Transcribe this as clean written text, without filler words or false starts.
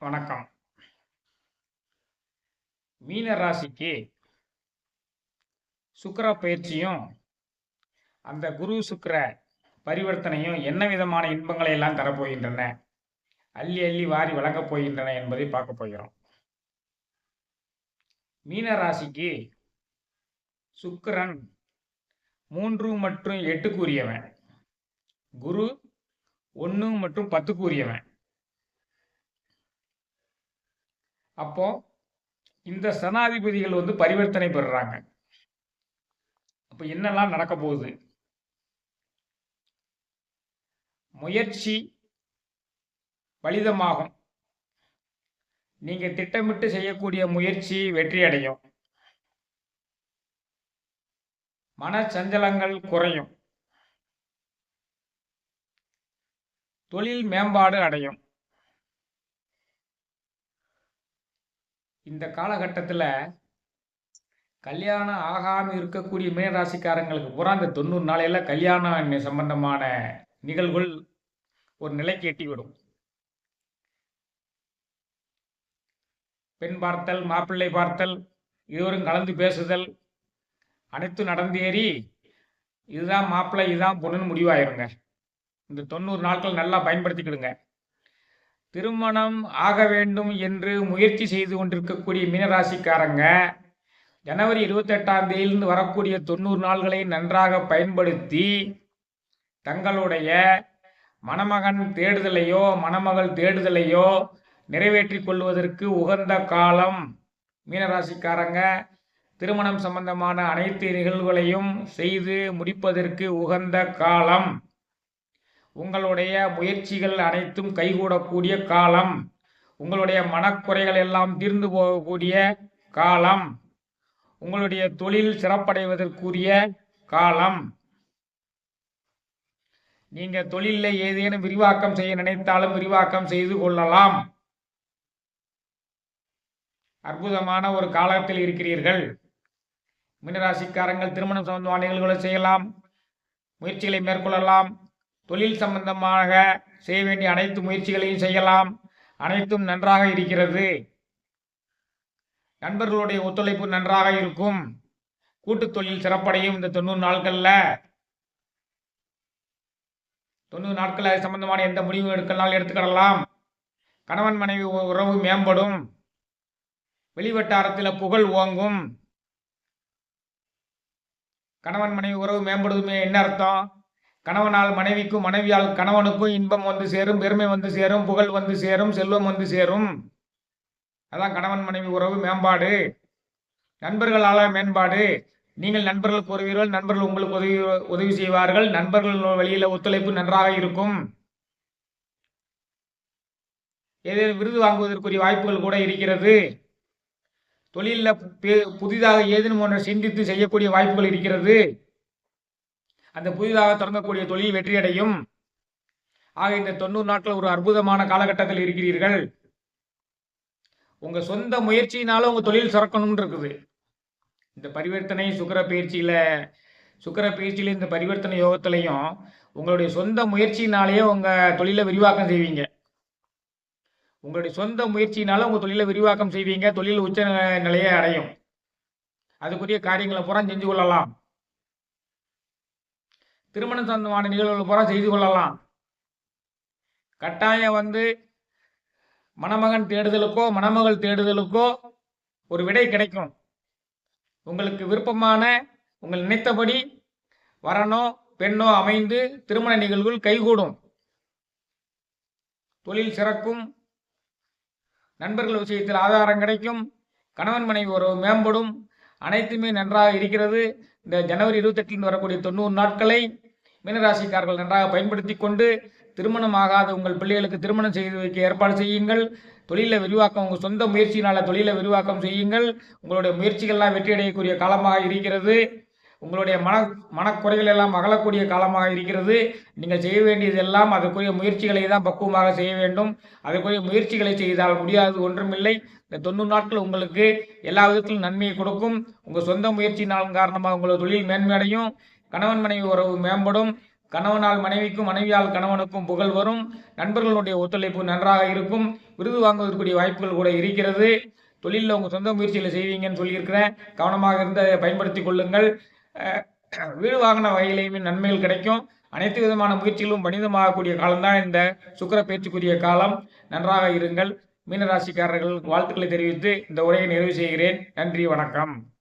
வணக்கம். மீன ராசிக்கு சுக்கிர பயிற்சியும் அந்த குரு சுக்கிர பரிவர்த்தனையும் என்ன விதமான இன்பங்களை எல்லாம் தரப்போகின்றன, அள்ளி அள்ளி வாரி வழங்கப் போகின்றன என்பதை பார்க்க போகிறோம். மீன ராசிக்கு சுக்கிரன் 3 மற்றும் 8 கூறியவன், குரு 1 மற்றும் 10 கூறியவன். அப்போ இந்த சனாதிபதிகள் பரிவர்த்தனை பெறுறாங்க. அப்ப என்னெல்லாம் நடக்க போகுது? முயற்சி பலிதமாகும். நீங்க திட்டமிட்டு செய்யக்கூடிய முயற்சி வெற்றி அடையும். மனச்சஞ்சலங்கள் குறையும். தொழில் மேம்பாடு அடையும். இந்த காலகட்டத்தில் கல்யாணம் ஆகாமல் இருக்கக்கூடிய மீனராசிக்காரங்களுக்கு பூரா இந்த 90 நாளையில கல்யாணம் சம்பந்தமான நிகழ்வுகள் ஒரு நிலைக்கு எட்டிவிடும். பெண் பார்த்தல், மாப்பிள்ளை பார்த்தல், இருவரும் கலந்து பேசுதல் அனைத்தும் நடந்தேறி இதுதான் மாப்பிள்ளை இதுதான் பொண்ணுன்னு முடிவாயிருங்க. இந்த 90 நாட்கள் நல்லா பயன்படுத்திக்கிடுங்க. திருமணம் ஆக வேண்டும் என்று முயற்சி செய்து கொண்டிருக்கக்கூடிய மீனராசிக்காரங்க ஜனவரி 28ஆம் தேதியிலிருந்து வரக்கூடிய 90 நாள்களை நன்றாக பயன்படுத்தி தங்களுடைய மணமகன் தேடுதலையோ மணமகள் தேடுதலையோ நிறைவேற்றி கொள்வதற்கு உகந்த காலம். மீனராசிக்காரங்க திருமணம் சம்பந்தமான அனைத்து நிகழ்வுகளையும் செய்து முடிப்பதற்கு உகந்த காலம். உங்களுடைய முயற்சிகள் அனைத்தும் கைகூடக்கூடிய காலம். உங்களுடைய மனக்குறைகள் எல்லாம் தீர்ந்து போகக்கூடிய காலம். உங்களுடைய தொழில் சிறப்படைவதற்குரிய காலம். நீங்க தொழிலில் ஏதேனும் விரிவாக்கம் செய்ய நினைத்தாலும் விரிவாக்கம் செய்து கொள்ளலாம். அற்புதமான ஒரு காலத்தில் இருக்கிறீர்கள். மீனராசிக்காரங்கள் திருமணம் சம்பந்தமான நிகழ்வுகளை செய்யலாம், முயற்சிகளை மேற்கொள்ளலாம். தொழில் சம்பந்தமாக செய்ய வேண்டிய அனைத்து முயற்சிகளையும் செய்யலாம். அனைத்தும் நன்றாக இருக்கிறது. நண்பர்களுடைய ஒத்துழைப்பு நன்றாக இருக்கும். கூட்டு தொழில் சிறப்படையும். இந்த 90 நாட்கள்ல 90 நாட்கள் அது சம்பந்தமான எந்த முடிவு எடுக்கலாம் எடுத்துக்கிடலாம். கணவன் மனைவி உறவு மேம்படும். வெளிவட்டாரத்தில் புகழ் ஓங்கும். கணவன் மனைவி உறவு மேம்படுதுமே என்ன அர்த்தம்? கணவனால் மனைவிக்கும் மனைவியால் கணவனுக்கும் இன்பம் வந்து சேரும், பெருமை வந்து சேரும், புகழ் வந்து சேரும், செல்வம் வந்து சேரும். அதான் கணவன் மனைவி உறவு மேம்பாடு. நண்பர்களால் மேம்பாடு. நீங்கள் நண்பர்களுக்கு உதவுவீர்கள், நண்பர்கள் உங்களுக்கு உதவி செய்வார்கள். நண்பர்கள் வழியில ஒத்துழைப்பு நன்றாக இருக்கும். ஏதேனும் விருது வாங்குவதற்குரிய வாய்ப்புகள் கூட இருக்கிறது. தொழிலில் புதிதாக ஏதேனும் ஒன்றை சிந்தித்து செய்யக்கூடிய வாய்ப்புகள் இருக்கிறது. அந்த புதிதாக தொடங்கக்கூடிய தொழில் வெற்றியடையும். ஆக இந்த 90 நாட்கள் ஒரு அற்புதமான காலகட்டத்தில் இருக்கிறீர்கள். உங்க சொந்த முயற்சியினாலும் உங்க தொழில் சிறக்கணும்னு இருக்குது. இந்த பரிவர்த்தனை சுக்கிர பயிற்சியில இந்த பரிவர்த்தனை யோகத்திலையும் உங்களுடைய சொந்த முயற்சியினாலேயே உங்க தொழிலை விரிவாக்கம் செய்வீங்க. உங்களுடைய சொந்த முயற்சியினால உங்க தொழிலை விரிவாக்கம் செய்வீங்க. தொழில் உச்ச நிலையை அடையும். அதுக்குரிய காரியங்களை பூரா செஞ்சு கொள்ளலாம். திருமணம் சம்பந்தமான நிகழ்வுகள் பூரா செய்து கொள்ளலாம். கட்டாயம் மணமகன் தேடுதலுக்கோ மணமகள் தேடுதலுக்கோ ஒரு விடை கிடைக்கும். உங்களுக்கு விருப்பமான உங்கள் நினைத்தபடி வரனோ பெண்ணோ அமைந்து திருமண நிகழ்வுகள் கைகூடும். தொழில் சிறக்கும். நண்பர்கள் விஷயத்தில் ஆதாரம் கிடைக்கும். கணவன் மனைவி உறவு மேம்படும். அனைத்துமே நன்றாக இருக்கிறது. இந்த ஜனவரி 28 வரக்கூடிய 90 நாட்களை மீனராசிக்காரர்கள் நன்றாக பயன்படுத்தி கொண்டு திருமணம் ஆகாத உங்கள் பிள்ளைகளுக்கு திருமணம் செய்து வைக்க ஏற்பாடு செய்யுங்கள். தொழிலை விரிவாக்கம் உங்கள் சொந்த முயற்சியினால் தொழிலை விரிவாக்கம் செய்யுங்கள். உங்களுடைய முயற்சிகள்லாம் வெற்றியடையக்கூடிய காலமாக இருக்கிறது. உங்களுடைய மனக்குறைகள் எல்லாம் அகலக்கூடிய காலமாக இருக்கிறது. நீங்கள் செய்ய வேண்டியதெல்லாம் அதற்குரிய முயற்சிகளை தான் பக்குவமாக செய்ய வேண்டும். அதற்குரிய முயற்சிகளை செய்தால் முடியாது ஒன்றுமில்லை. இந்த 90 நாட்கள் உங்களுக்கு எல்லா விதத்திலும் நன்மையை கொடுக்கும். உங்கள் சொந்த முயற்சியினால் காரணமாக உங்களோட தொழில் மேன்மையடையும். கணவன் மனைவி உறவு மேம்படும். கணவனால் மனைவிக்கும் மனைவியால் கணவனுக்கும் புகழ் வரும். நண்பர்களுடைய ஒத்துழைப்பு நன்றாக இருக்கும். விருது வாங்குவதற்குரிய வாய்ப்புகள் கூட இருக்கிறது. தொழிலில் உங்கள் சொந்த முயற்சிகளை செய்வீங்கன்னு சொல்லியிருக்கிறேன். கவனமாக இருந்து அதை பயன்படுத்தி கொள்ளுங்கள். வீடு வாங்கின வகையிலையுமே நன்மைகள் கிடைக்கும். அனைத்து விதமான முயற்சிகளும் பணிதமாகக்கூடிய காலம்தான் இந்த சுக்கிர பேச்சுக்குரிய காலம். நன்றாக இருங்கள். மீனராசிக்காரர்கள் வாழ்த்துக்களை தெரிவித்து இந்த உரையை நிறைவு செய்கிறேன். நன்றி, வணக்கம்.